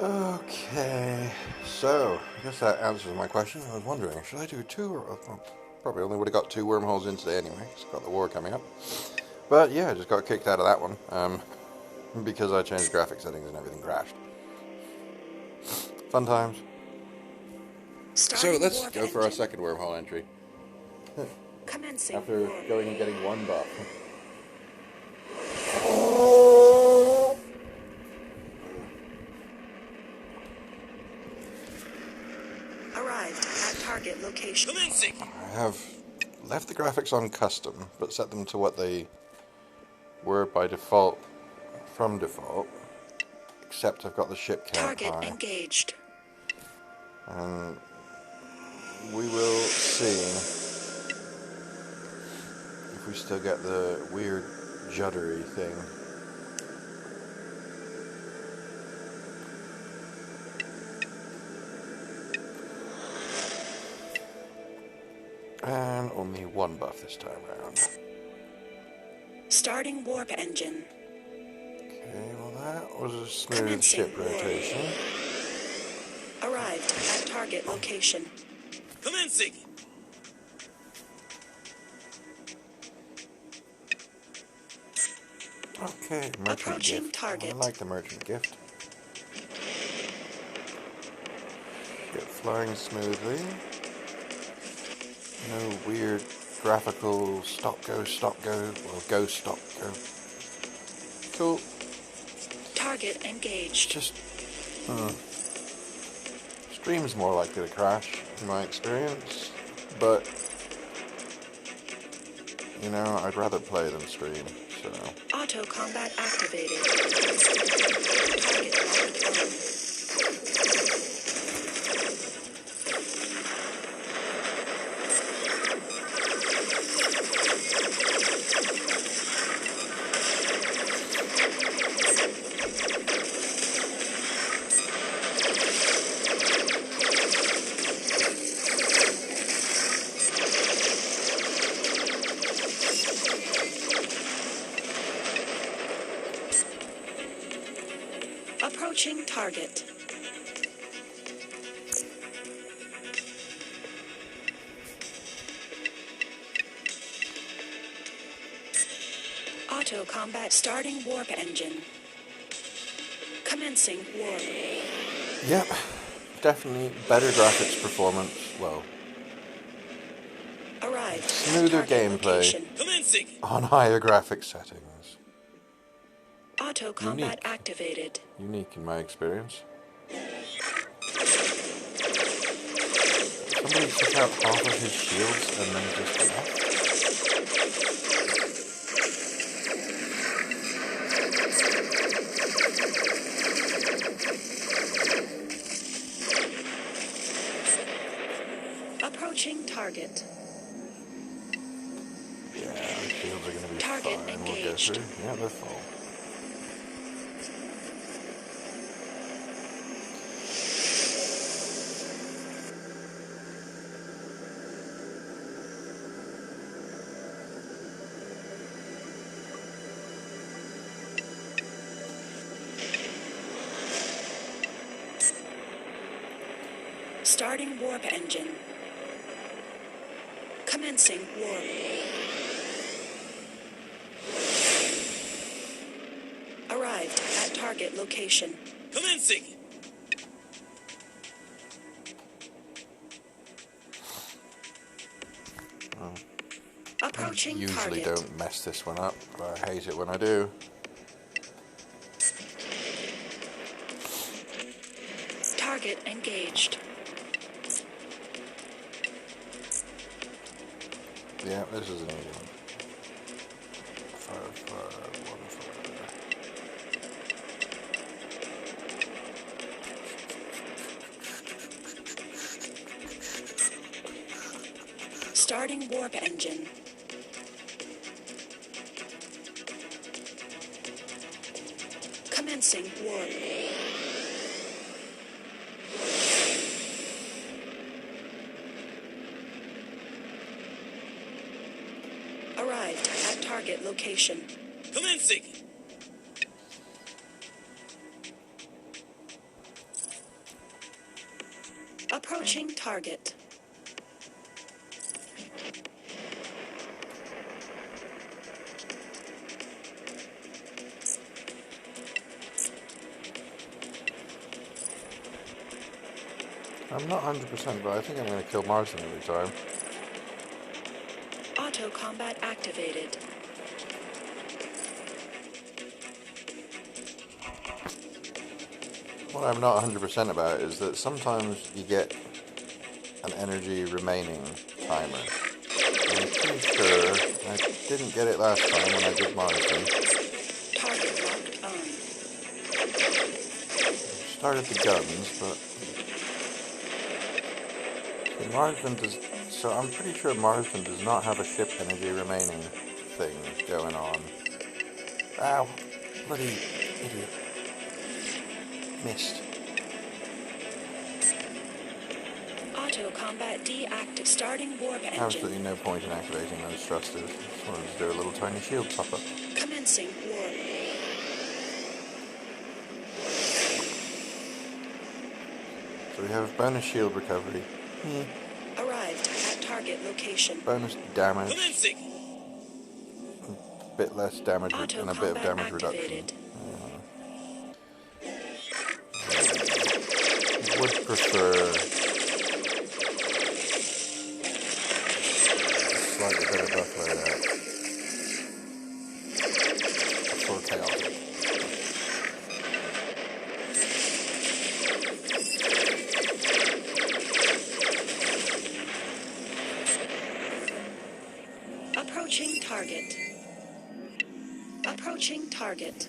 Okay, so I guess that answers my question. I was wondering, should I do two? Well, probably only would have got two wormholes in today anyway, because I've got the war coming up. But yeah, I just got kicked out of that one because I changed graphic settings and everything crashed. Fun times. So let's go for our second wormhole entry. After going and getting one buff. Arrived at target location. I have left the graphics on custom, but set them to what they were by default, from default. Except I've got the ship count Target high. engaged. And we will see if we still get the weird juddery thing. And only one buff this time around. Starting warp engine. Okay, well that was a smooth ship rotation. Arrived at target location. Commencing. Okay, merchant Approaching gift. target. I like the merchant gift. Get flying smoothly. No weird graphical stop go, or go stop go. Cool. Target engaged. Just stream's more likely to crash in my experience, but you know, I'd rather play than stream, so. Auto combat activated. Target locked on. Approaching target. Auto combat starting warp engine. Commencing warp. Yep, definitely better graphics performance, well, Arrived. smoother gameplay Location. Commencing. on higher graphics settings. Auto combat Unique. activated. Unique in my experience. Somebody took out half of his shields and then just left. Approaching target. Yeah, the shields are going to be Target fine. engaged. We'll go through. Yeah, they're full. Starting warp engine. Commencing warp. Arrived at target location. Commencing. Approaching Usually target. don't mess this one up, but I hate it when I do. Target engaged. Yeah, this is an easy one. Fire, 1 fire. Starting warp engine. Commencing warp. Arrived at target location. Commencing. Approaching target. I'm not 100%, but I think I'm going to kill Marsden every time. Auto combat activated. What I'm not 100% about is that sometimes you get an energy remaining timer. I'm pretty sure I didn't get it last time when I did Marsden. Target locked on. Started the guns, but Marsden does. So I'm pretty sure Marsden does not have a ship energy remaining thing going on. Ow! Bloody idiot. Missed. Auto combat deactive. Starting warp engine. Absolutely no point in activating those thrusters. Just wanted to do a little tiny shield pop-up. Commencing warp. So we have bonus shield recovery. Arrived at target location. Bonus damage. Commencing. A bit less damage Auto and a bit of combat damage reduction. activated. Would prefer slightly better buff loadout for chaotic. Approaching target. Approaching target.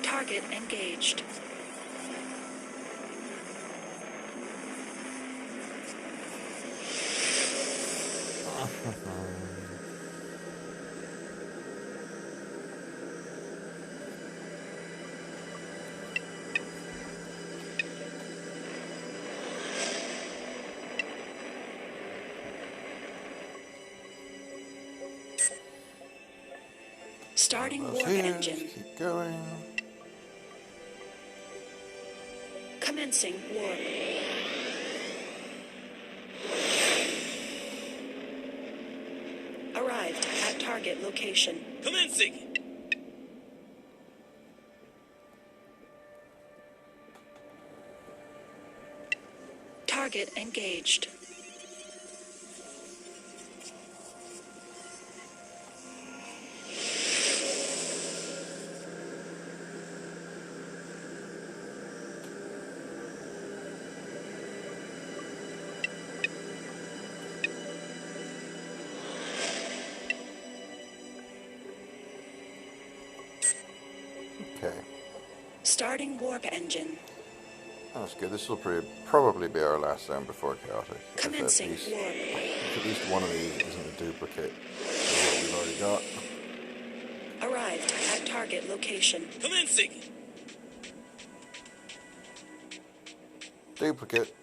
Target engaged. Starting Those warp here, engine. keep going. Commencing warp. Arrived at target location. Commencing. Target engaged. Okay, Starting warp engine. that's good. This will probably be our last zone before chaotic. Commencing warp. If at least one of these isn't a duplicate of what we've already got. Arrived at target location. Commencing. Duplicate.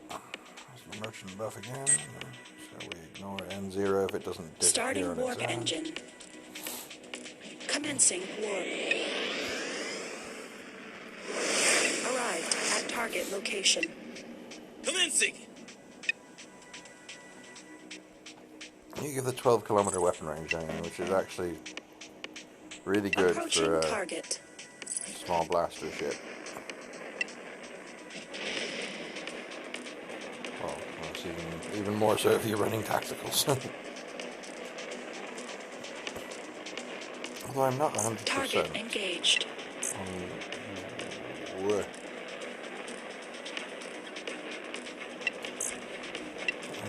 There's the merchant buff again. So we ignore N0 if it doesn't disappear Starting on warp its own. engine. Commencing warp. Arrived at target location. Commencing. You give the 12-kilometer weapon range, which is actually really good Approaching for a target. small blaster ship. Well, it's even more so if you're running tacticals. Although I'm not 100%. Target engaged.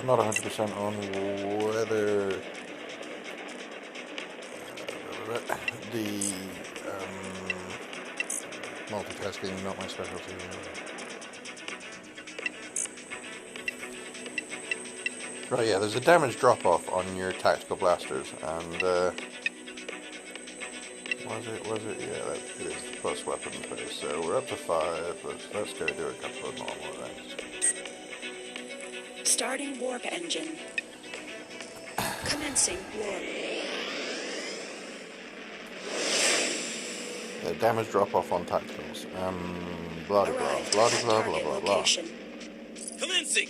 I'm not 100% on whether the multitasking not my specialty. Right, yeah, there's a damage drop-off on your tactical blasters, and was it? Yeah, it is the plus weapon phase. So we're up to 5. Let's go do a couple of normal ranks. Starting warp engine. Commencing warp. The damage drop off on tacticals. Blah blah blah Arrived blah at blah blah target blah blah. location. Commencing.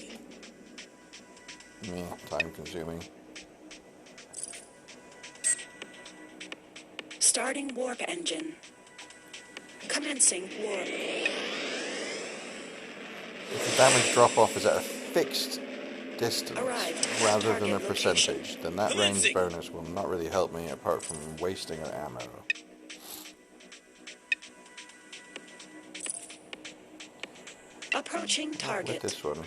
Yeah, time consuming. Starting warp engine. Commencing warp. If the damage drop off is at a fixed distance Arrived. rather than a Target location. percentage, then that range Commencing. bonus will not really help me apart from wasting an ammo. Approaching With target. this one.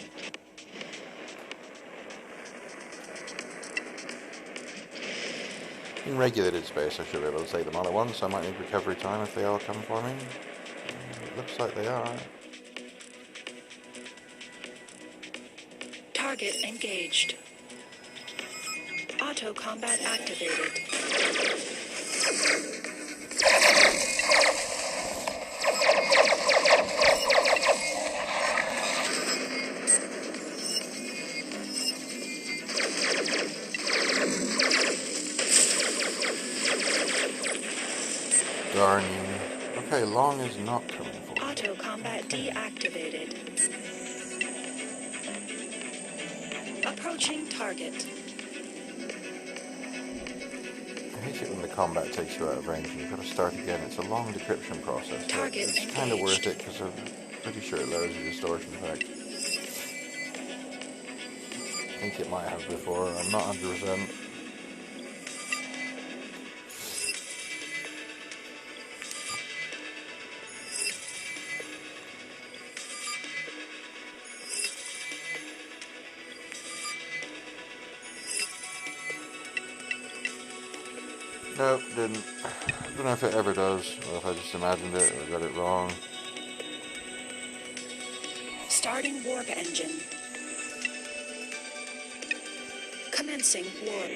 In regulated space I should be able to take them all at once. I might need recovery time if they all come for me. It looks like they are. Target engaged. Auto combat activated. Darn you. Okay, long is not coming for me. Auto combat deactivated. Approaching target. I hate it when the combat takes you out of range and you've got to start again. It's a long decryption process. But Target it's kind of worth engaged. it because I'm pretty sure it lowers the distortion effect. I think it might have before. I'm not 100%. Nope, didn't. I don't know if it ever does, or if I just imagined it or got it wrong. Starting warp engine. Commencing warp.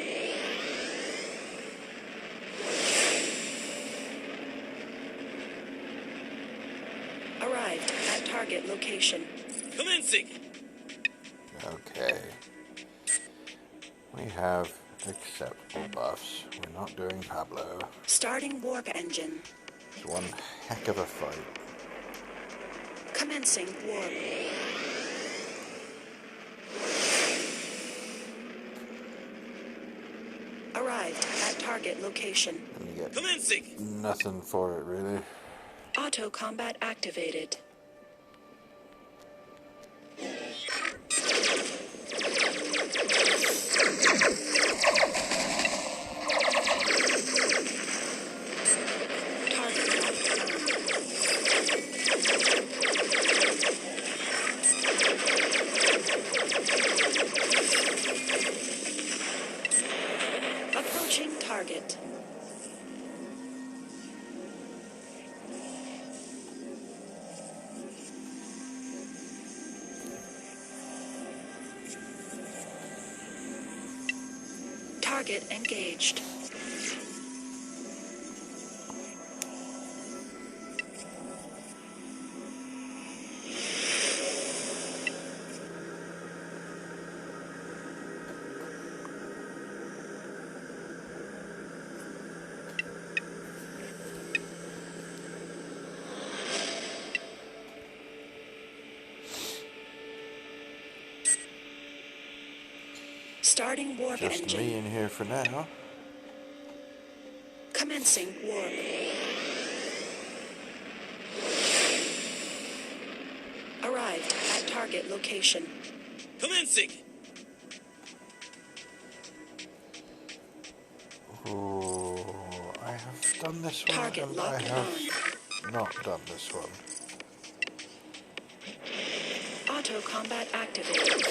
Arrived at target location. Commencing. Okay. We have acceptable buffs. We're not doing Pablo. Starting warp engine. It's one heck of a fight. Commencing warp. Arrived at target location. And you get Commencing. nothing for it, really. Auto combat activated. Target locked down. Approaching target. Target engaged. Starting warp Just engine. me in here for now. Commencing warp. Arrived at target location. Commencing. Ooh, I have done this one Target and I locked have not done this one. Auto combat activated.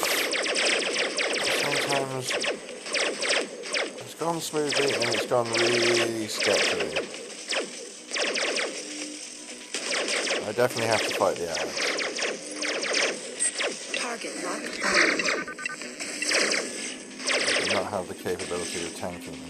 Sometimes it's gone smoothly and it's gone really sketchily. I definitely have to fight the ads. Target locked I do not have the capability of tanking them.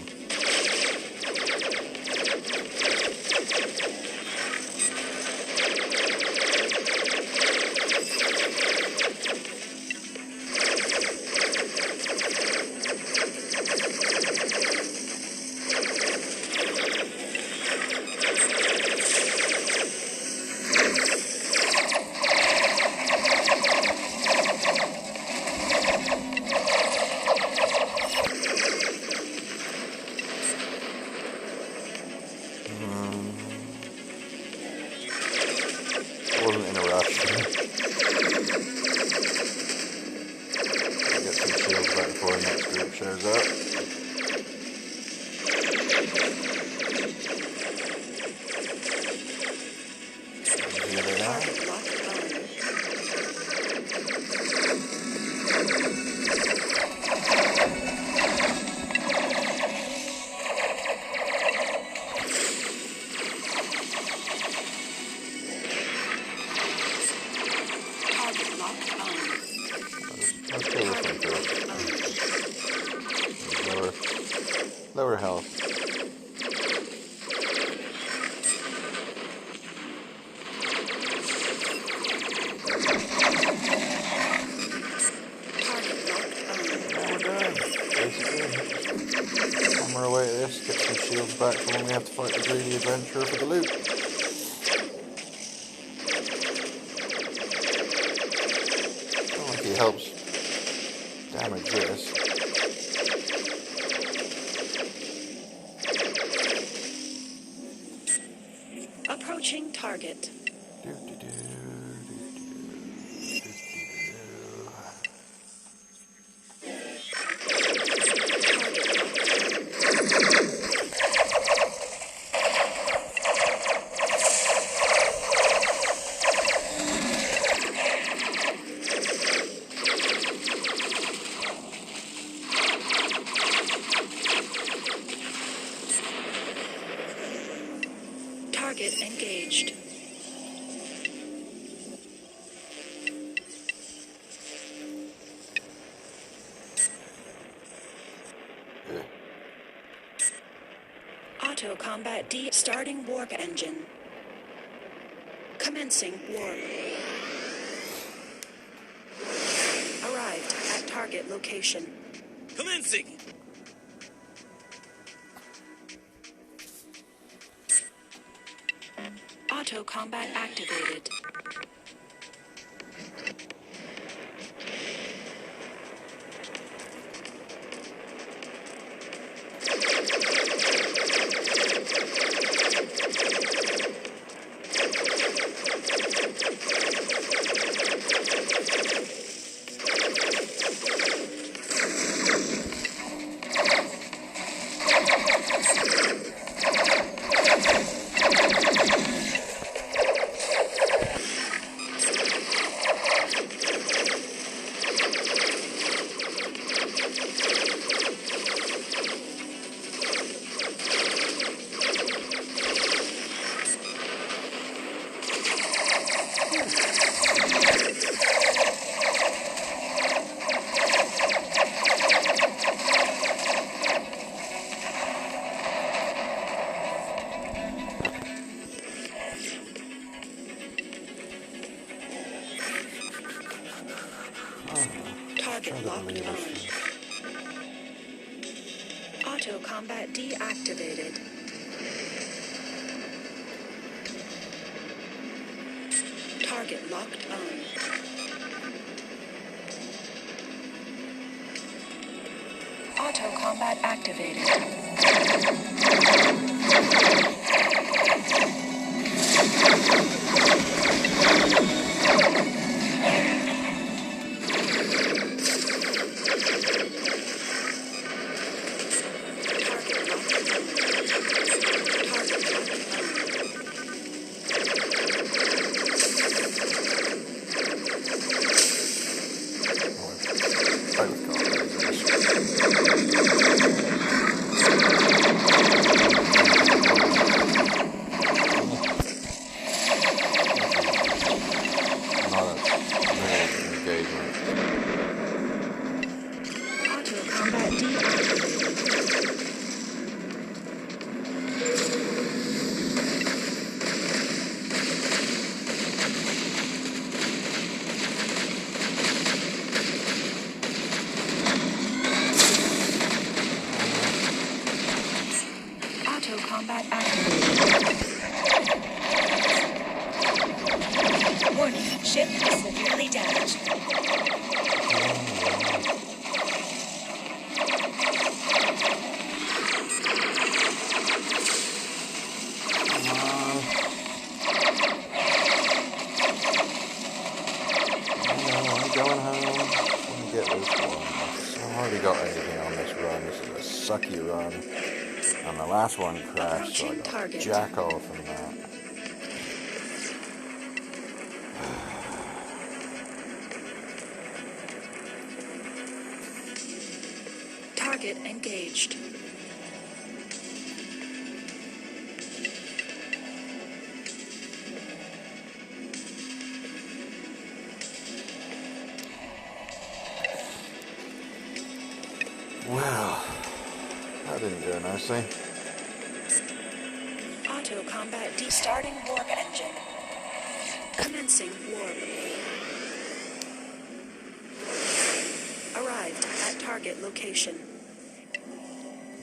There's that. Here they are. Target locked on. Target locked on. Let's kill this one first. Lower health. Target locked on. We're done. Basically, hammer away at this, get some shields back for when we have to fight the greedy adventurer for the loot. Not like he helps damage this. Approaching target. Target engaged. Yeah. Auto combat D starting warp engine. Commencing warp. Arrived at target location. Commencing. Auto combat activated. Target locked on. Auto combat deactivated. Target locked on. Auto combat activated. Combat activated. Warning, ship is severely damaged. I'm going home. I'm get this one. I've already got anything on this run. This is a sucky run. And the last one crashed, so I Approaching got target. jack all from that. Target engaged. Well, that didn't go nicely. Auto combat starting warp engine. Commencing warp. Arrived at target location.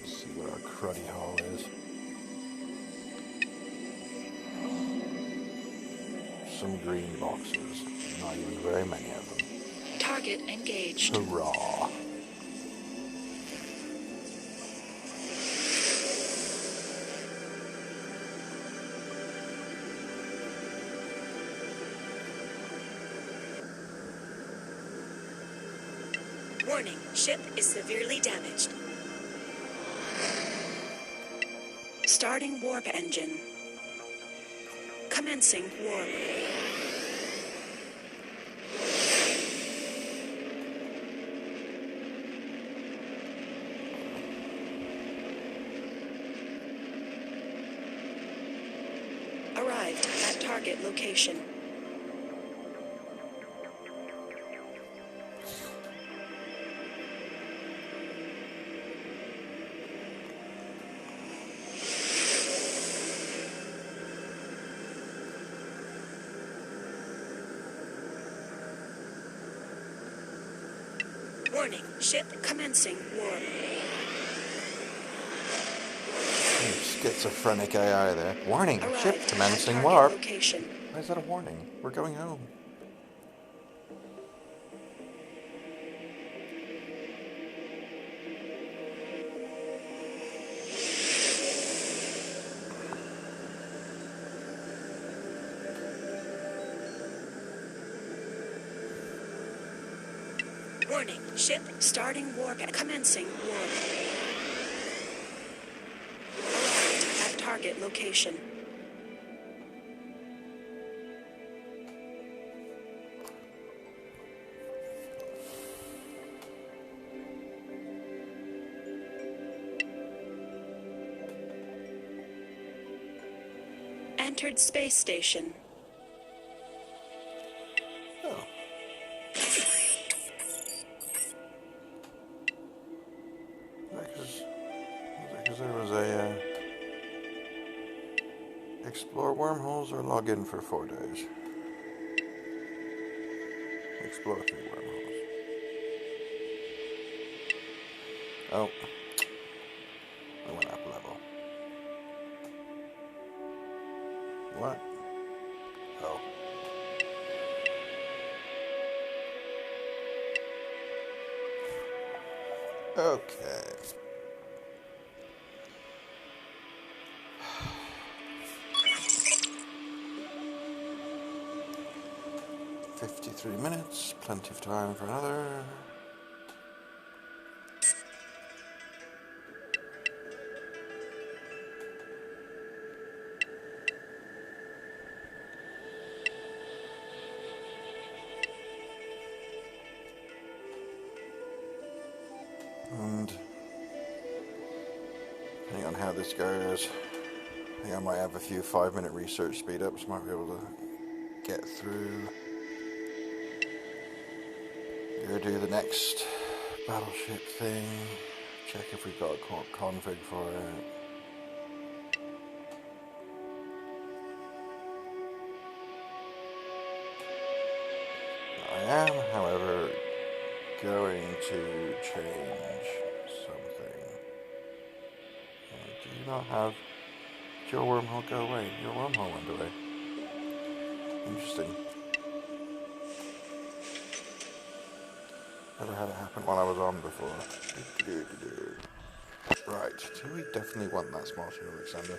Let's see what our cruddy haul is. Some green boxes. Not even very many of them. Target engaged. Hurrah. Warning, ship is severely damaged. Starting warp engine. Commencing warp. Arrived at target location. Warning, ship commencing warp. Schizophrenic AI there. Warning, Arrived ship at commencing target warp. location. Why is that a warning? We're going home. Warning, ship starting warp and commencing warp. Arrived at target location. Entered space station. Oh. Because there was a explore wormholes or log in for 4 days. Explore 3 wormholes. Oh. I went up a level. What? Oh. Okay. $53, plenty of time for another. And depending on how this goes, I think I might have a few 5-minute research speed ups, might be able to get through. Go do the next battleship thing, check if we've got a config for it. I am, however, going to change something. Do you not have... Did your wormhole go away? Your wormhole went away. Interesting. Never had it happen while I was on before. Right, do we definitely want that small shield extender?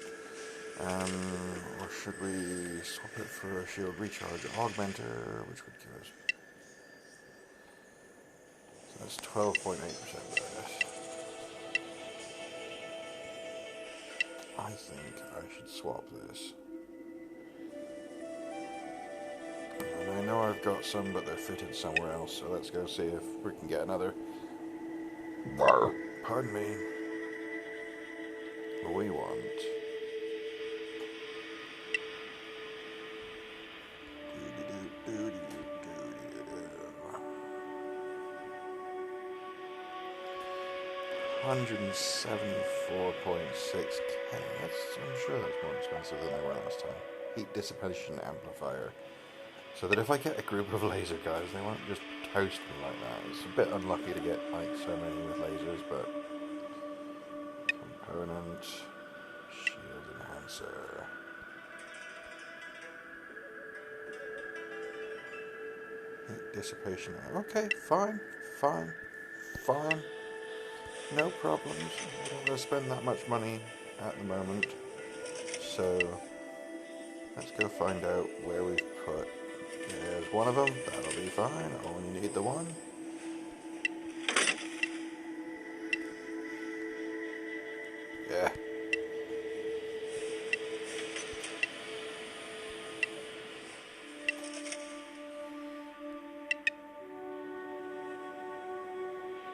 Or should we swap it for a shield recharge augmenter, which would give us So that's 12.8% bonus. I think I should swap this. And I know I've got some, but they're fitted somewhere else, so let's go see if we can get another. Pardon me. We want 174.6k. I'm sure that's more expensive than they were last time. Heat dissipation amplifier. So that if I get a group of laser guys, they won't just toast me like that. It's a bit unlucky to get like so many with lasers, but component shield enhancer. Heat dissipation. Okay, fine. No problems. I don't want to spend that much money at the moment. So let's go find out where we've put. There's one of them. That'll be fine. I only need the one. Yeah.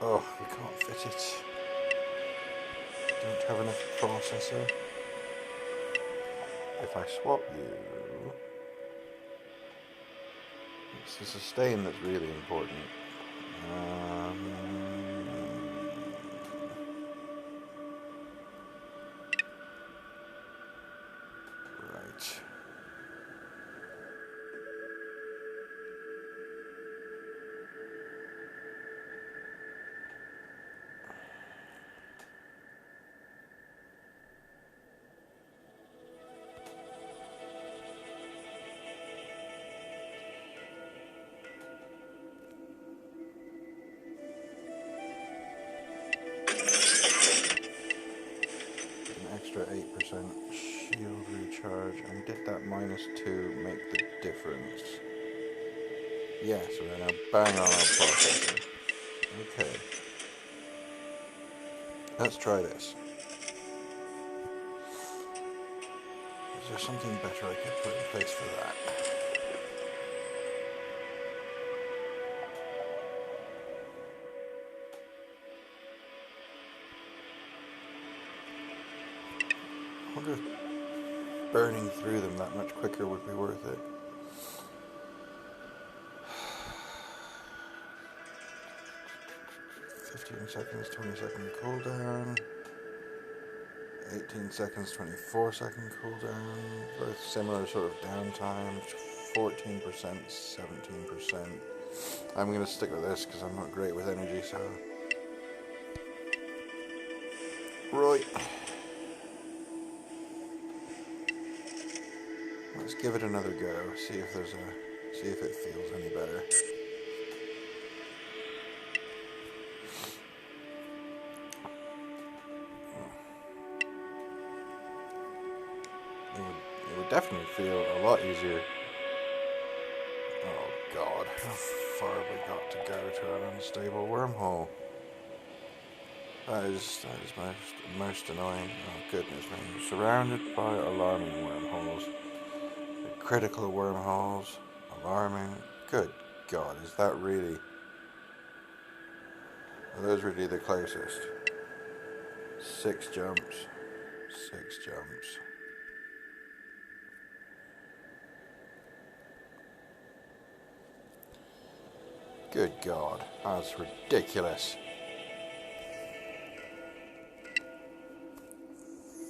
Oh, we can't fit it. Don't have enough processor. If I swap you, it's the sustain that's really important. Right. Extra 8% shield recharge, and did that -2 make the difference? Yeah, so we're now bang on our processor. Okay. Let's try this. Is there something better I could put in place for that? I wonder if burning through them that much quicker would be worth it. 15 seconds, 20-second cooldown. 18 seconds, 24-second cooldown. Both similar sort of downtime. 14%, 17%. I'm going to stick with this because I'm not great with energy, so. Right. Let's give it another go. See if it feels any better. It would definitely feel a lot easier. Oh God, how far have we got to go to an unstable wormhole? That is most annoying. Oh goodness me. You're surrounded by alarming wormholes. They're critical wormholes. Alarming. Good God, is that really... Are those really the closest? 6 jumps. 6 jumps. Good God, that's ridiculous.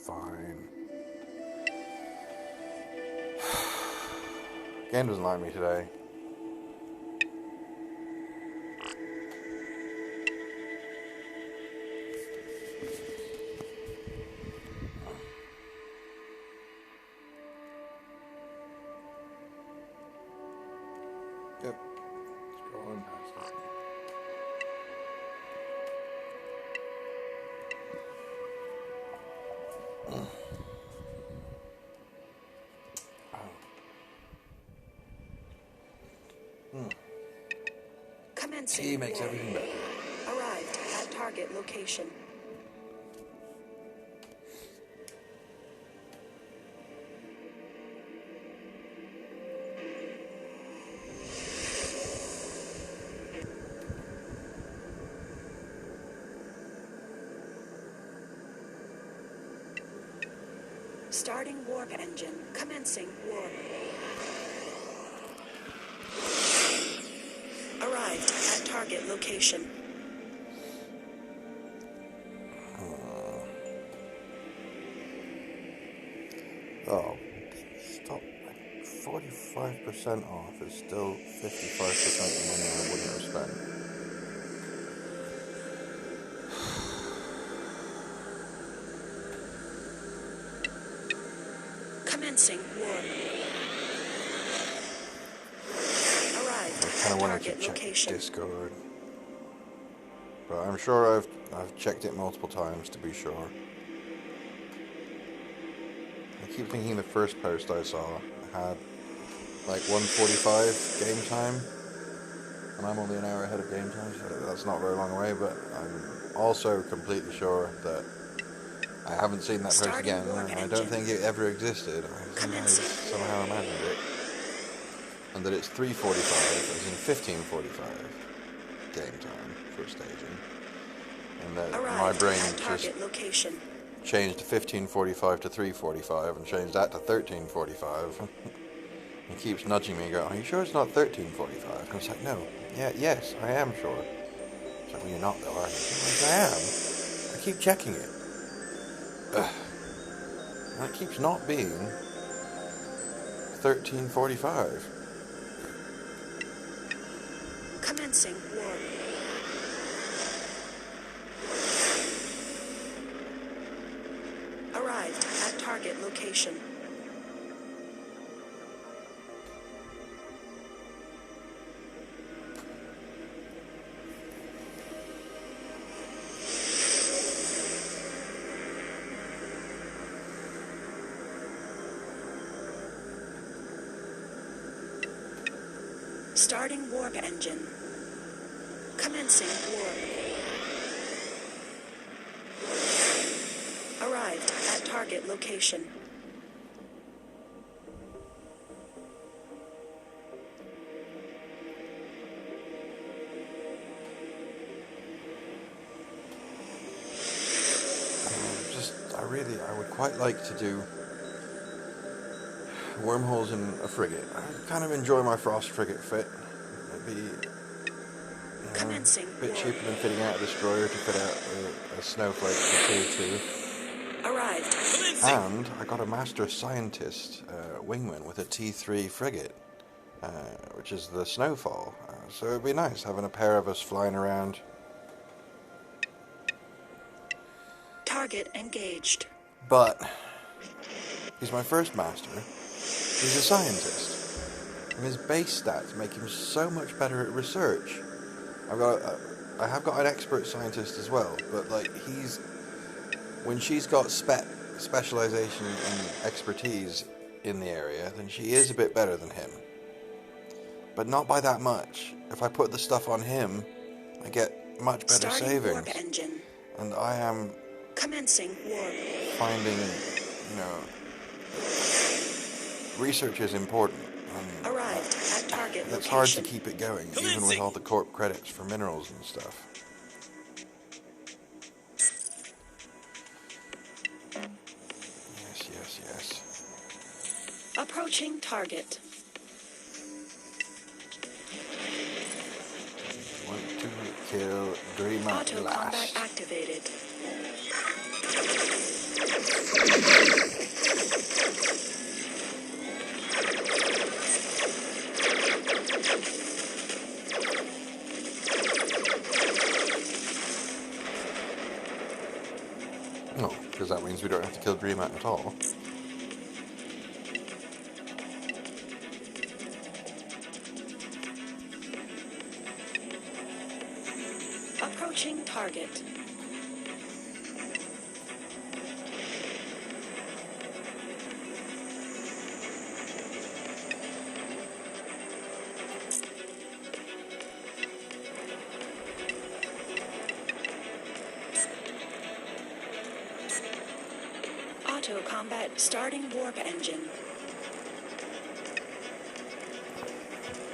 Fine. Game doesn't like me today. Yep. Scrolling past it. Commencing Tea makes warp. everything better. at target location. Starting warp engine. Commencing warp. Arrived at target location. Oh, stop. 45% off is still 55% the money I wouldn't have spent. Commencing warp. Arrived I kind at of wanted to target check location. Discord, but I'm sure I've checked it multiple times to be sure. I keep thinking the first post I saw had like 1:45 game time, and I'm only an hour ahead of game time, so that's not very long away. But I'm also completely sure that I haven't seen that post Starting again, warp and I engine. don't think it ever existed. I Commencing somehow imagined it, and that it's 3:45, as in 15:45 game time for staging, and that Arrived my brain at just target location. changed 15:45 to 3:45 and changed that to 13:45. He keeps nudging me and going, "Are you sure it's not 13:45?" I was like, "No, yes, I am sure." He's like, "Well, you're not though, are you?" I was like, "I am. I keep checking it." Ugh. And it keeps not being 13:45. Commencing warp. Arrived at target location. Starting warp engine. Commencing warp. Arrived at target location. I would quite like to do wormholes in a frigate. I kind of enjoy my Frost frigate fit. It'd be Commencing a bit warp. cheaper than fitting out a destroyer to fit out a snowflake for Tier 2. Arrived. Commencing! And I got a Master Scientist wingman with a T3 frigate, which is the Snowfall. So it'd be nice having a pair of us flying around. Target engaged. But he's my first master. He's a scientist, and his base stats make him so much better at research. I have got an expert scientist as well, but like when she's got specialization and expertise in the area, then she is a bit better than him. But not by that much. If I put the stuff on him, I get much better Starting savings. warp engine. And I am Commencing warp. finding, research is important. And Arrived at target it's hard to location. keep it going, even with Commencing. all the corp credits for minerals and stuff. Yes. Approaching target. Want to kill Dreamer Auto combat last. activated. No, because that means we don't have to kill Dreamer at all. Approaching target. Auto combat starting warp engine.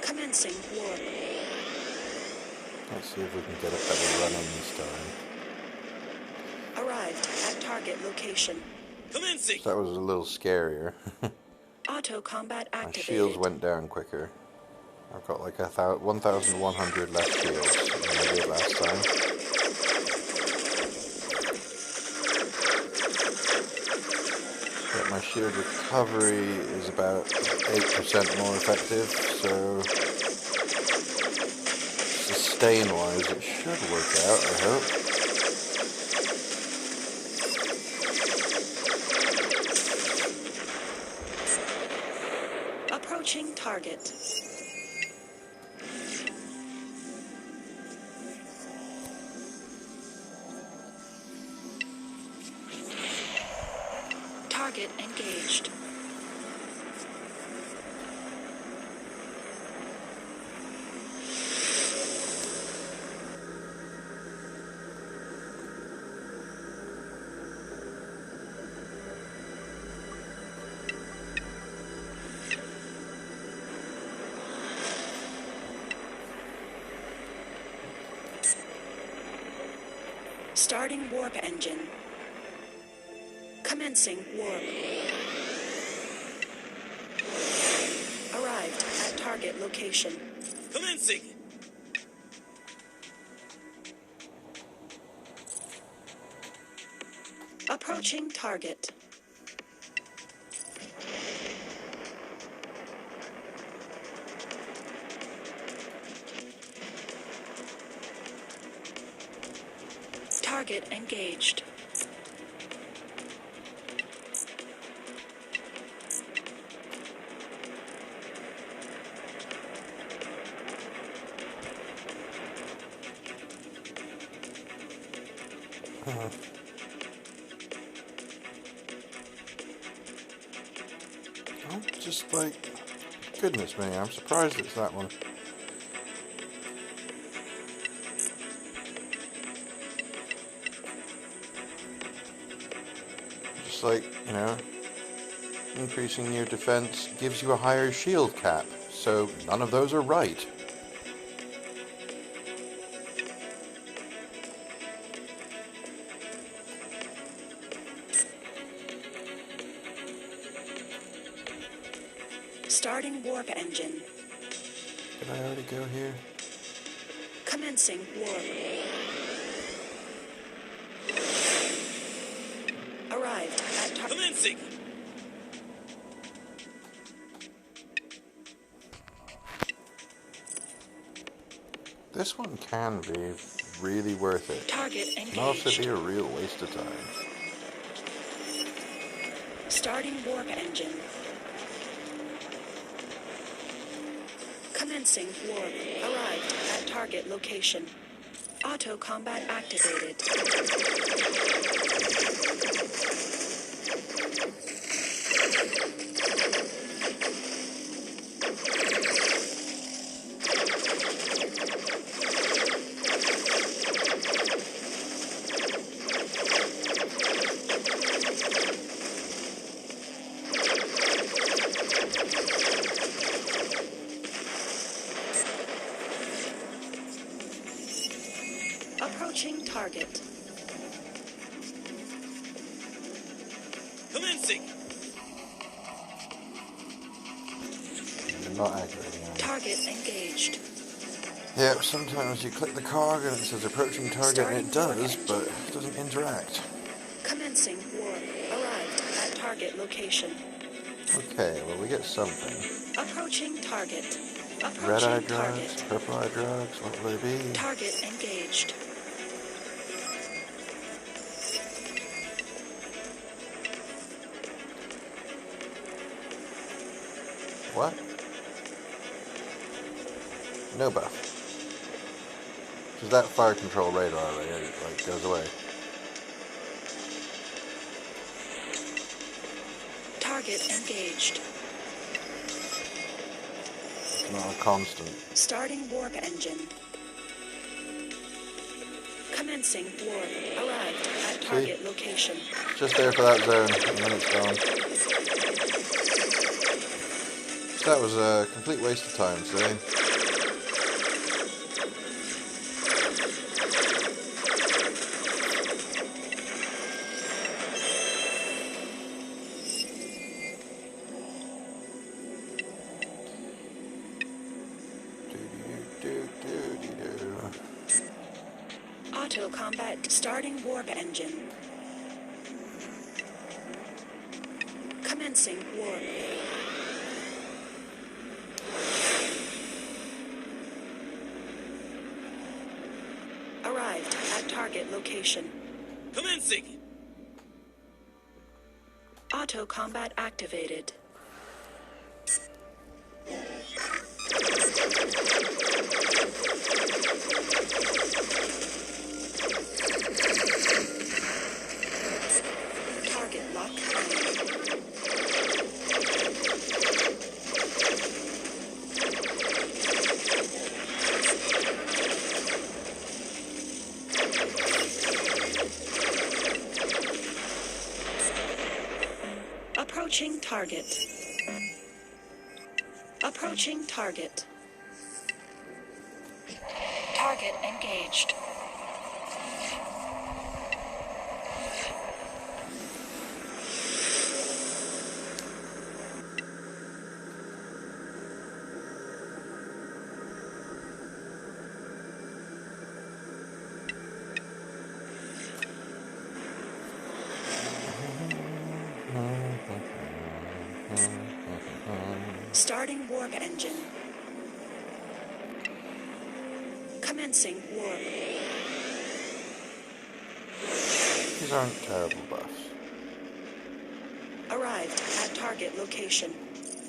Commencing warp. Let's see if we can get a better run in this time. Arrived at target location. Commencing. So that was a little scarier. Auto combat My activated. shields went down quicker. I've got like 1,100 less shields than I did last time. But my shield recovery is about 8% more effective, so sustain-wise it should work out, I hope. Approaching target. Target engaged. Starting warp engine. Commencing warp. Arrived at target location. Commencing. Approaching target. Target engaged. Oh, just like, goodness me, I'm surprised it's that one. Just like, you know, increasing your defense gives you a higher shield cap, so none of those are right. Starting warp engine. Did I already go here? Commencing warp. Arrived at target. Commencing. This one can be really worth it. Target It can also engaged. be a real waste of time. Starting warp engine. Commencing warp. Arrived at target location. Auto combat activated. Approaching target. Commencing. Not activating it. Target engaged. Yeah, sometimes you click the cog and it says approaching target and it does, but it doesn't interact. Commencing warp. Arrived at target location. Okay, well we get something. Approaching target. Red eye Approaching drugs, target. purple eye drugs, what will they be? Target engaged. What? No buff. Does that fire control radar like goes away? Target engaged. It's not a constant. Starting warp engine. Commencing Commencing warp. Arrived at target location. Just there for that zone, and then it's gone. That was a complete waste of time today. Auto combat starting warp engine. Commencing warp. Arrived at target location. Commencing! Auto combat activated. Target lock. Approaching target. Approaching target. Target engaged. Starting warp engine. Commencing warp. These aren't terrible buffs. Arrived at target location.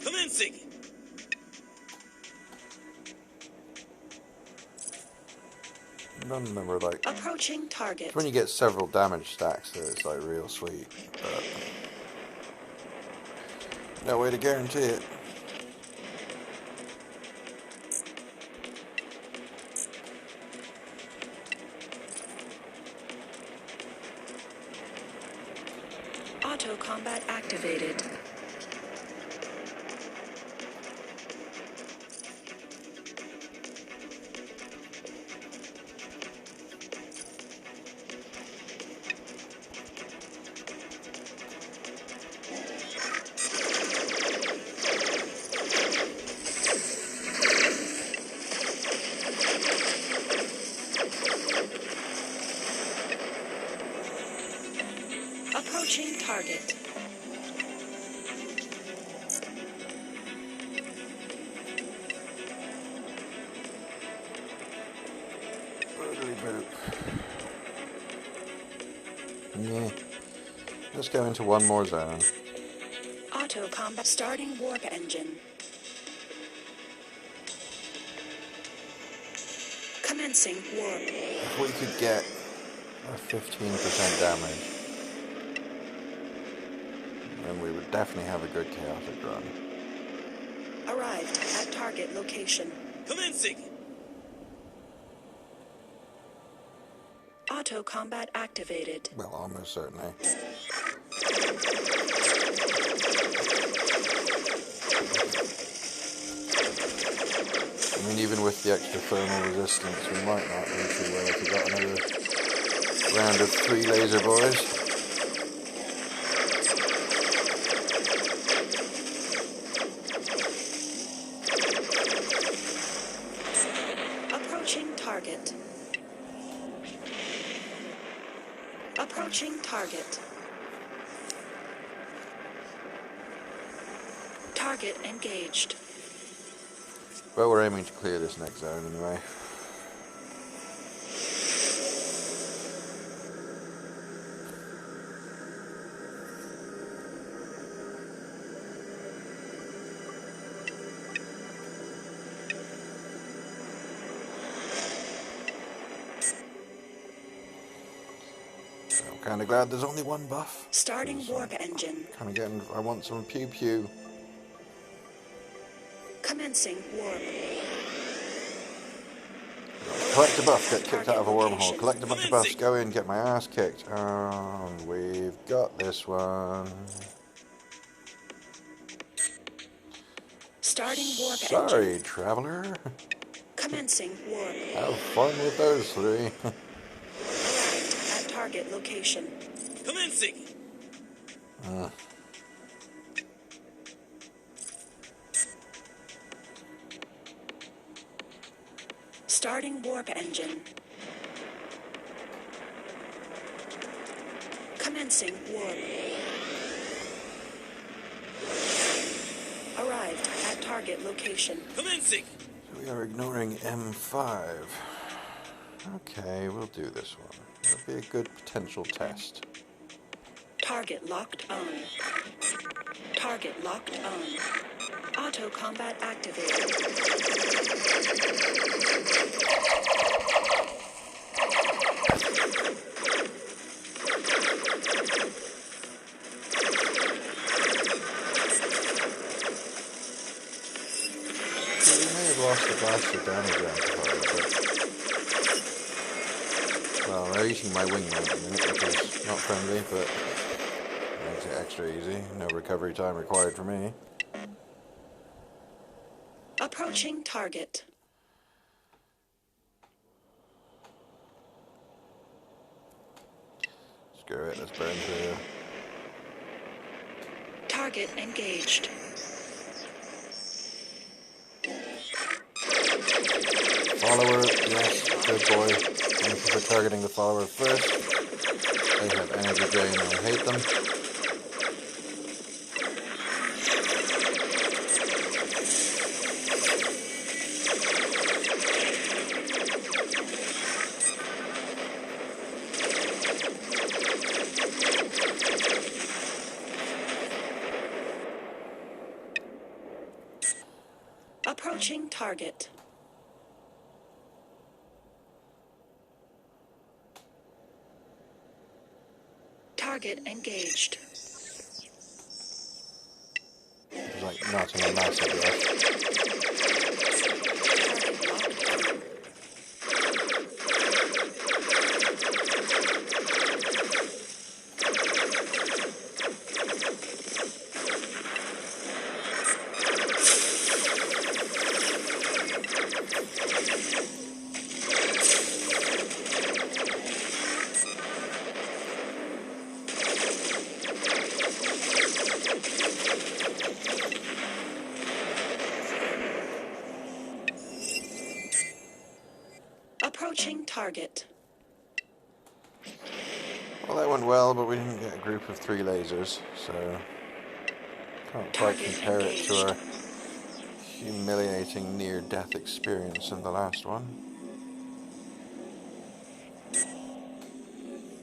Commencing! None of them are like... Approaching target. It's when you get several damage stacks that it's like real sweet, but... no way to guarantee it. Auto combat activated. Approaching target. Yeah. Let's go into one more zone. Auto combat starting warp engine. Commencing warp. If we could get a 15% damage, then we would definitely have a good chaotic run. Arrived at target location. Commencing! Auto combat activated. Well, almost certainly. I mean, even with the extra thermal resistance, we might not do too well if we got another round of 3 laser boys. Approaching target. Approaching target. Target engaged. Well, we're aiming to clear this next zone anyway. I'm kind of glad there's only one buff. Starting warp engine. Kind of getting. I want some pew pew. Commencing warp. Collect a buff, get kicked out of a Target wormhole. location. Collect a bunch of buffs, go in, get my ass kicked. We've got this one. Starting warp Sorry, engine. traveler. Commencing warp. Have fun with those three. Arrived at target location. Commencing. Starting warp engine. Commencing warp. Arrived at target location. Commencing. So we are ignoring M5. Okay, we'll do this one. It'll be a good potential test. Target locked on. Target locked on. Auto combat activated. So we may have lost the blaster damage amplifier, but... Well, they're eating my wing at the minute, which is not friendly, but makes it extra easy. No recovery time required for me. Approaching target. Screw it, let's burn through. Target engaged. Follower, yes, good boy. Thank you for targeting the follower first. They have energy drain and I hate them. Approaching target. Target engaged. It's like not in a massive rush. Target locked on. Approaching target. Well, that went well, but we didn't get a group of 3 lasers, so can't quite Target compare it to our engaged. humiliating near-death experience in the last one.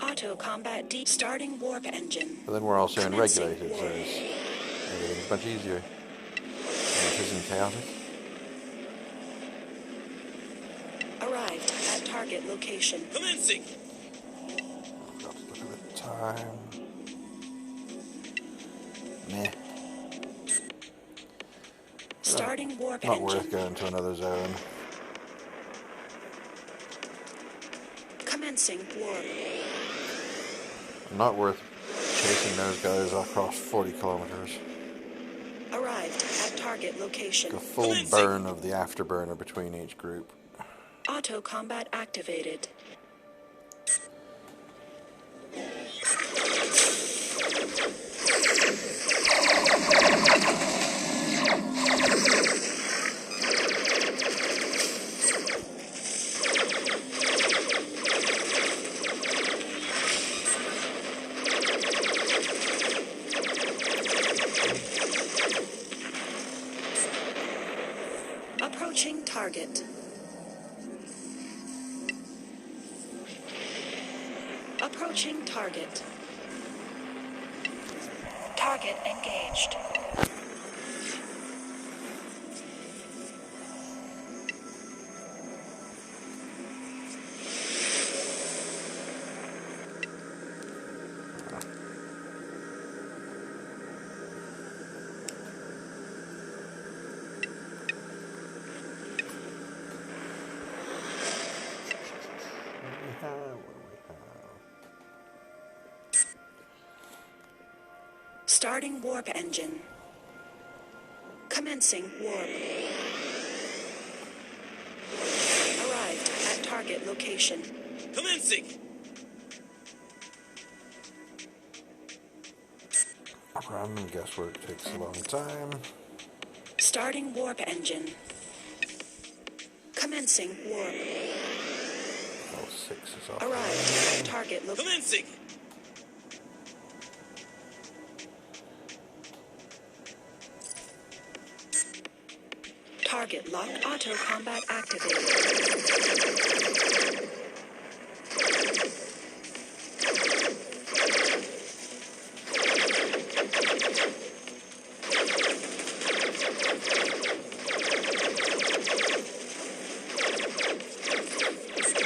Auto combat deep. Starting warp engine. But then we're also Commencing unregulated, so warp. everything's much easier. And it isn't chaotic. Arrived at target location. Commencing. Got to look at the time. Meh. Starting warp Not engine. worth going to another zone. Commencing warp. Not worth chasing those guys across 40 kilometers. Arrived at target location. A full burn of the afterburner between each group. Auto combat activated. Approaching target. Approaching target. Target engaged. have? Starting warp engine. Commencing warp. Arrived at target location. Commencing. Random guesswork takes a long time. Starting warp engine. Commencing warp. Oh, 6 is off. Arrived at target location. Commencing. Target locked. Auto combat activated.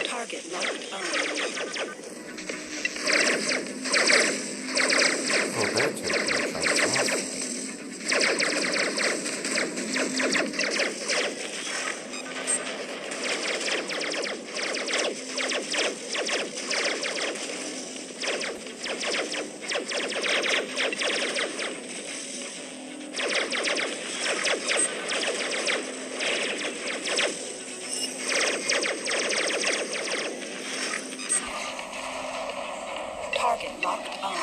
Target locked on. Oh, they're taking a chance off. Target locked on. Target locked on. Target locked on.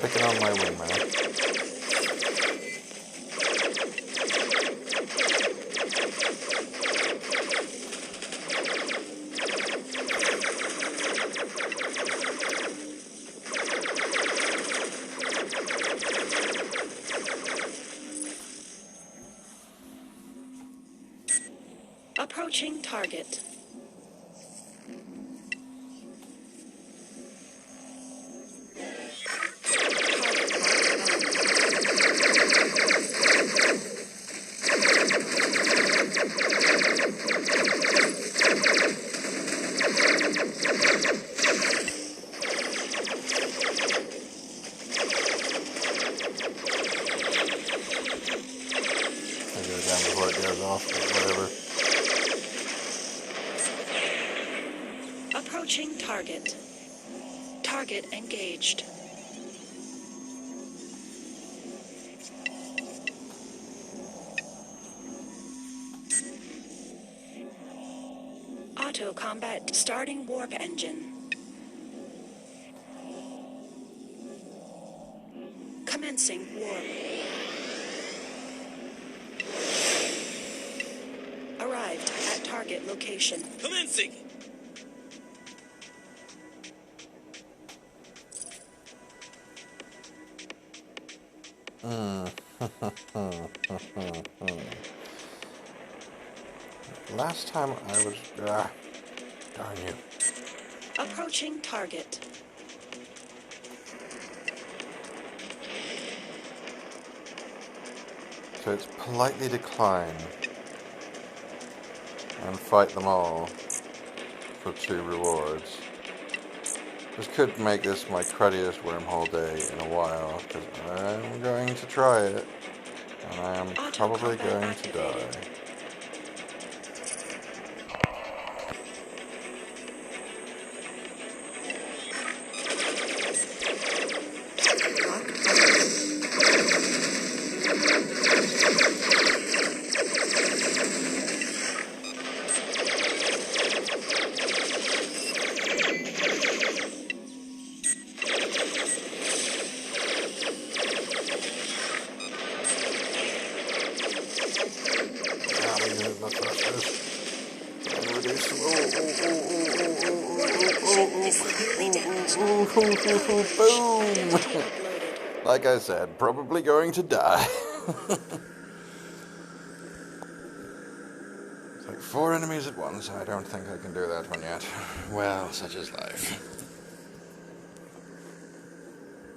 Picking on my wingman. Approaching target. I go down before it goes off, but whatever. Approaching target. Target engaged. Auto combat starting warp engine. Commencing warp. Arrived at target location. Commencing. Last time I was... darn you. Approaching target. So it's politely decline and fight them all for 2 rewards. This could make this my cruddiest wormhole day in a while, because I'm going to try it, and I am probably going to die. Boom! uploaded. Like I said, probably going to die. It's like 4 enemies at once. I don't think I can do that one yet. Well, such is life.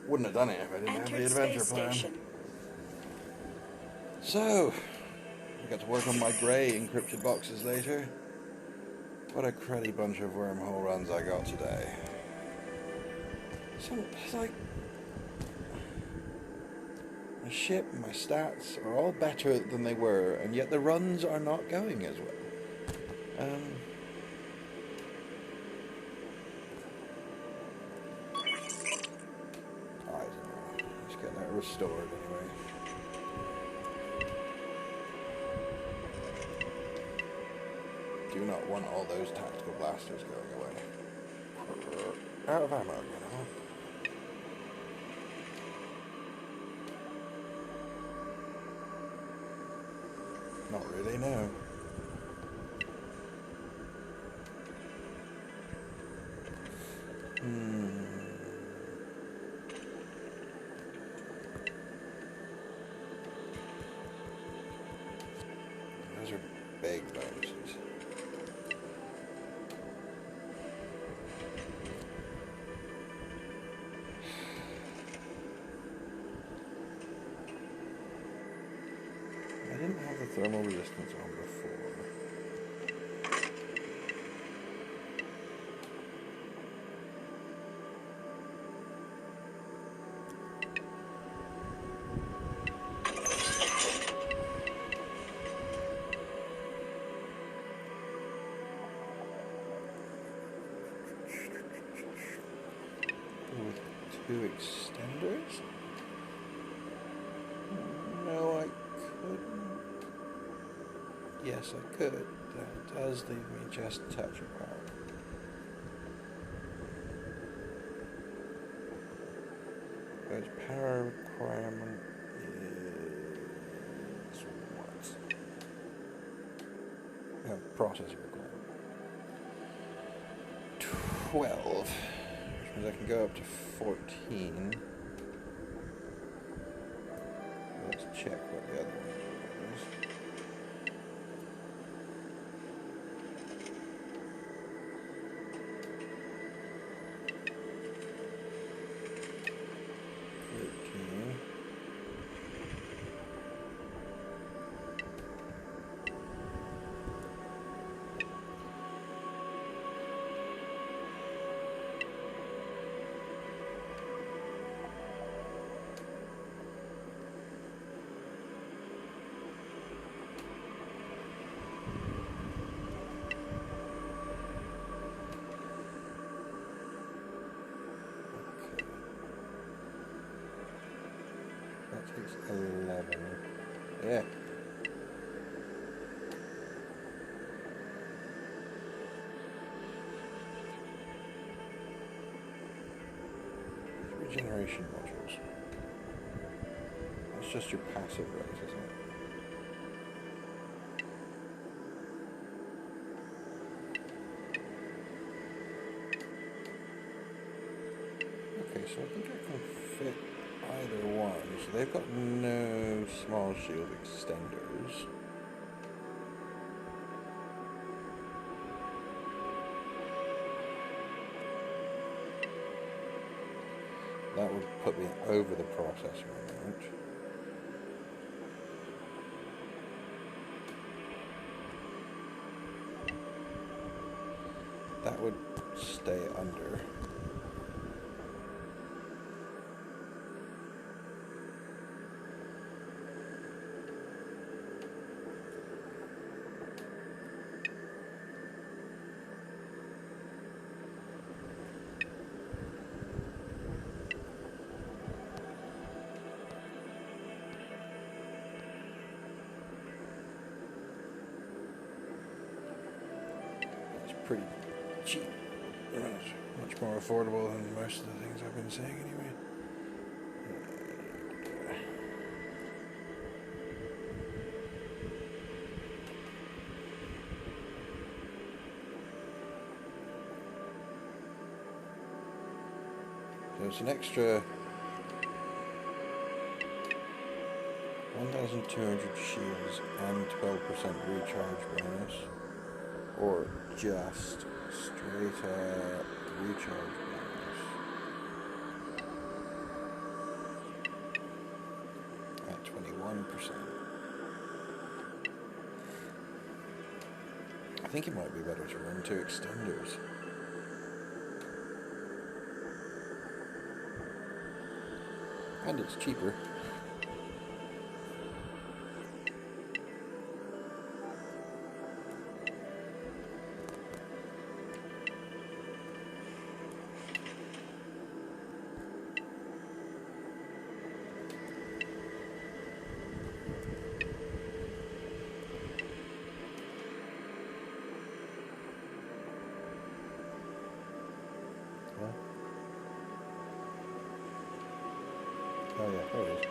Wouldn't have done it if I didn't have the Entered adventure space plan. station. So, I got to work on my grey encrypted boxes later. What a cruddy bunch of wormhole runs I got today. It's like my ship and my stats are all better than they were, and yet the runs are not going as well. I don't know. Let's get that restored anyway. Do not want all those tactical blasters going away. Out of ammo, you know. Not really, no. Those are big bonuses. I didn't have the thermal resistance on before. With 2 extenders? No, I couldn't. Yes, I could. That does leave me just a touch apart. But power requirement is what? No, processor requirement. 12. Which means I can go up to 14. Let's check what the other one is. 13. That takes 11. Yeah. Regeneration modules. That's just your passive rate, isn't it? Okay, so I think I can fit either one. So they've got no small shield extenders. That would put me over the processor amount. That would stay under. Pretty cheap. Much more affordable than most of the things I've been saying anyway. it's an extra 1,200 shields and 12% recharge bonus, or just straight up recharge bonus at 21%. I think it might be better to run 2 extenders. And it's cheaper. Oh yeah, there it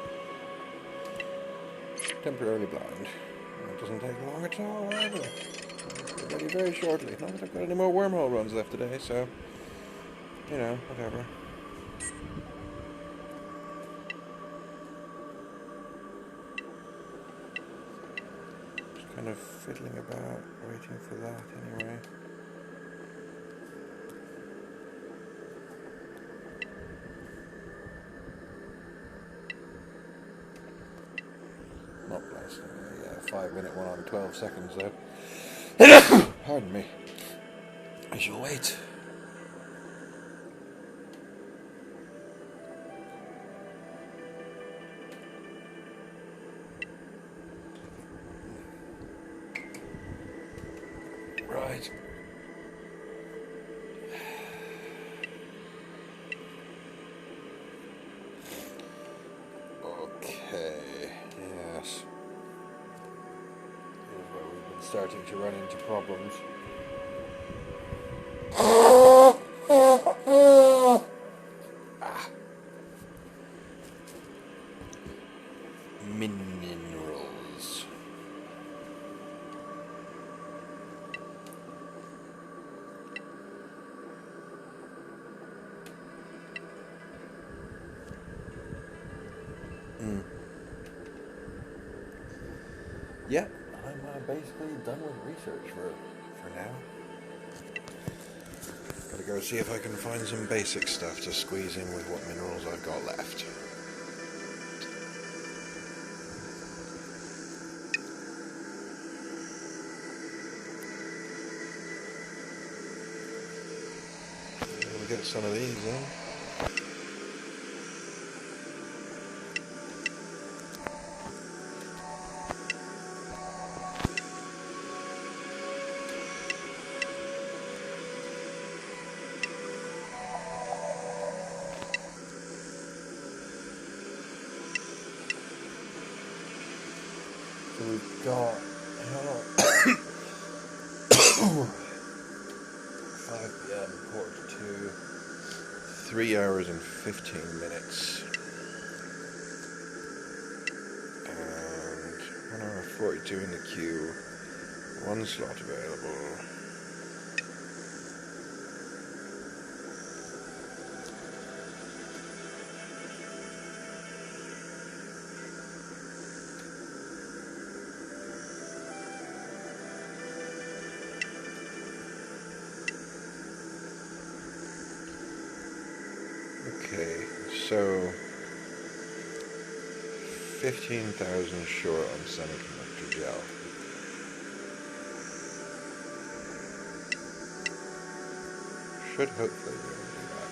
is. Temporarily blind. It doesn't take long at all either. It'll be ready very shortly. Not that I've got any more wormhole runs left today, so, you know, whatever. Just kind of fiddling about, waiting for that anyway. Not blasting a 5-minute one on 12 seconds though. Pardon me. I shall wait. Right. Okay, yes. Here's where we've been starting to run into problems. Minerals. Yeah, I'm basically done with research for now. Gotta go see if I can find some basic stuff to squeeze in with what minerals I've got left. We'll get some of these in. So we've got 5 p.m. quarter to 3 hours and 15 minutes, and 1 hour 42 in the queue, 1 slot available. Okay, so 15,000 short on semiconductor gel. Should hopefully be able to do that.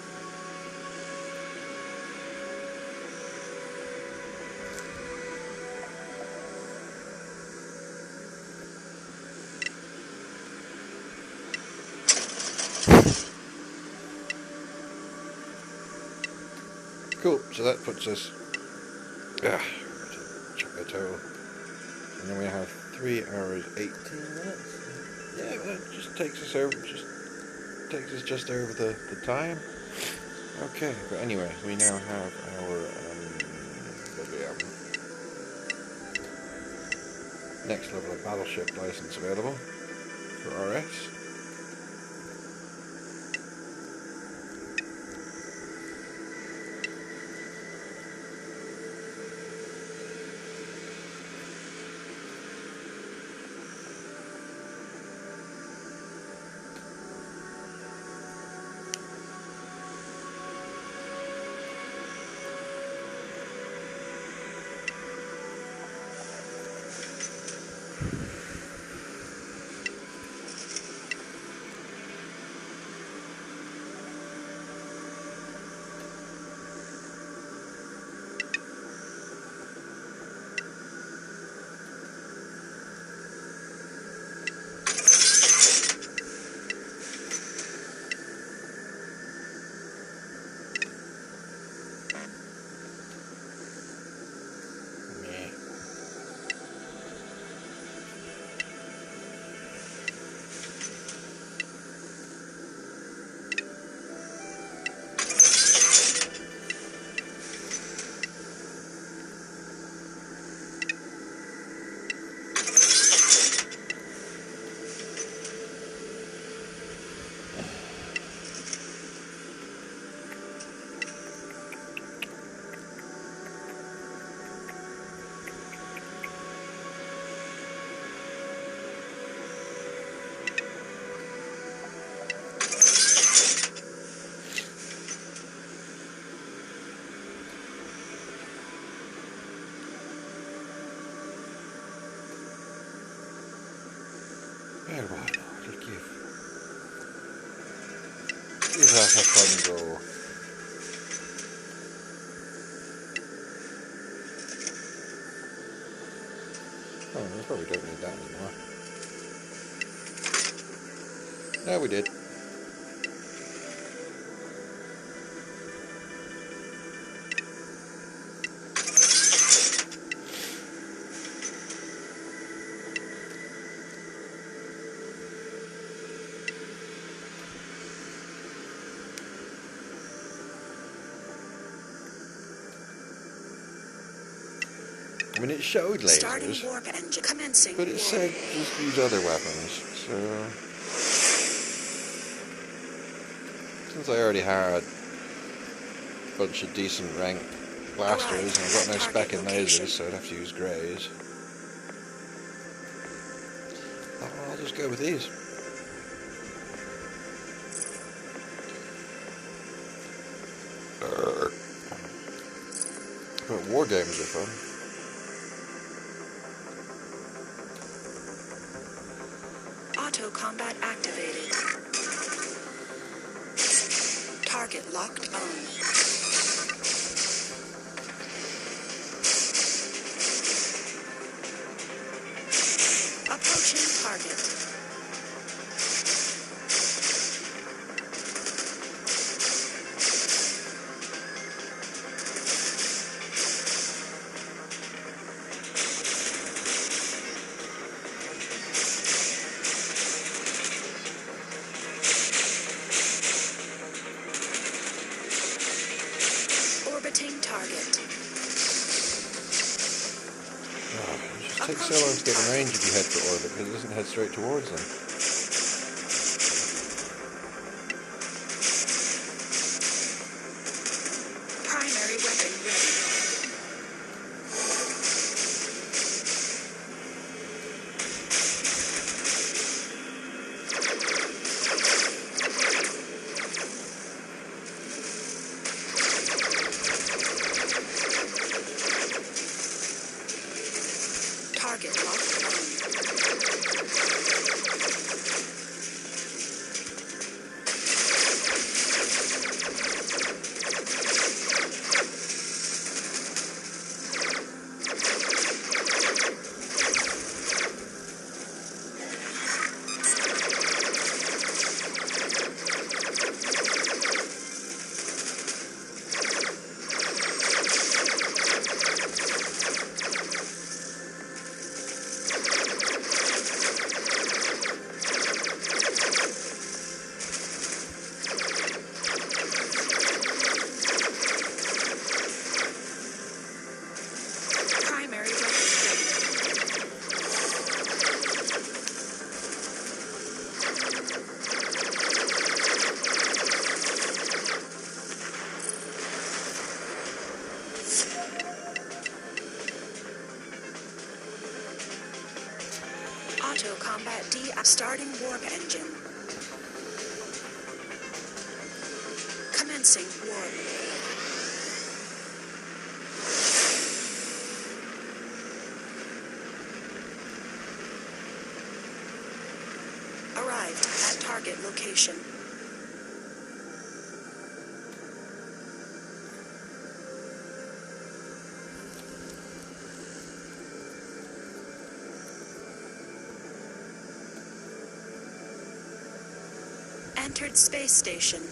Cool, so that puts us check the total. And then we have 3 hours 18 minutes. Yeah, well, that just takes us over just over the time. Okay, but anyway, we now have our next level of battleship license available for RS. Spare one. Just give. Give that a fun go. Oh, we probably don't need that anymore. No, we did. I mean, it showed Starting lasers, warp engine. Commencing but it warp. said just use other weapons. So, since I already had a bunch of decent rank blasters, and I've got no spec in lasers, so I'd have to use greys. I'll just go with these. But war games are fun. Auto combat activated. Target locked on. Approaching target. Orbiting target. Oh, it just takes so long to get in range if you head for orbit, because it doesn't head straight towards them. Primary weapon ready. Target locked on. Primary weapon ready. Auto combat D. Starting warp engine. Commencing warp. Arrived at target location. Entered space station.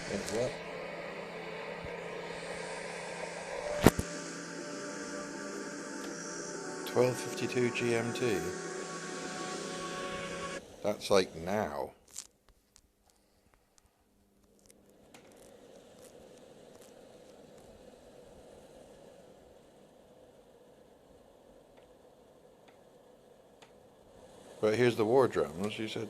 Thanks a lot. $12:52 GMT. That's like now. But here's the war drums, you said.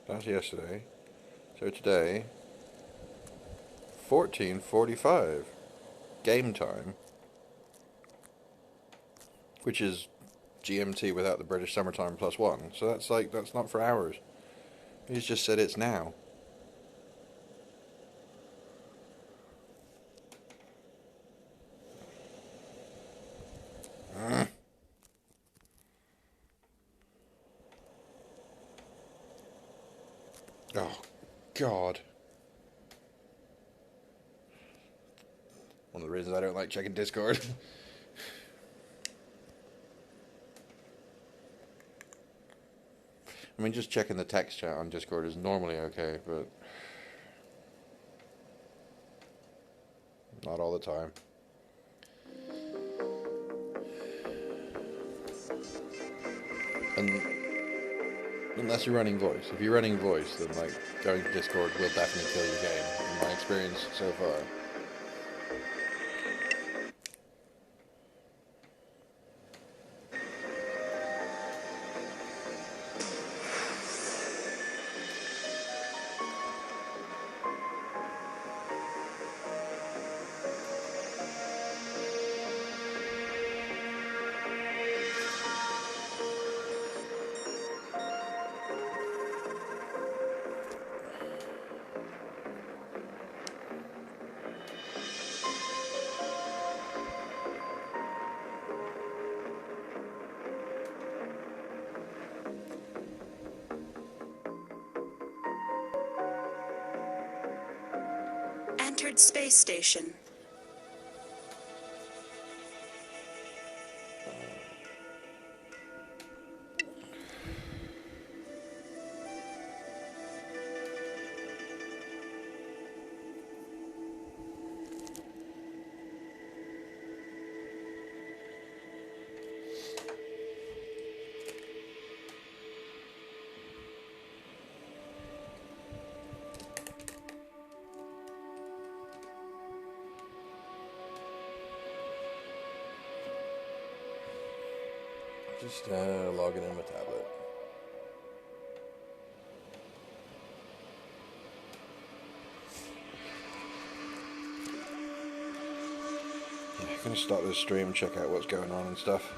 That's yesterday. So today, 14:45 game time, which is GMT without the British summertime +1. So that's not for hours. He's just said it's now. Oh, God. One of the reasons I don't like checking Discord. I mean, just checking the text chat on Discord is normally okay, but not all the time. And unless you're running voice. If you're running voice, then like going to Discord will definitely kill your game, in my experience so far. Entered space station. Just logging in my tablet. Yeah, gonna start this stream, check out what's going on and stuff.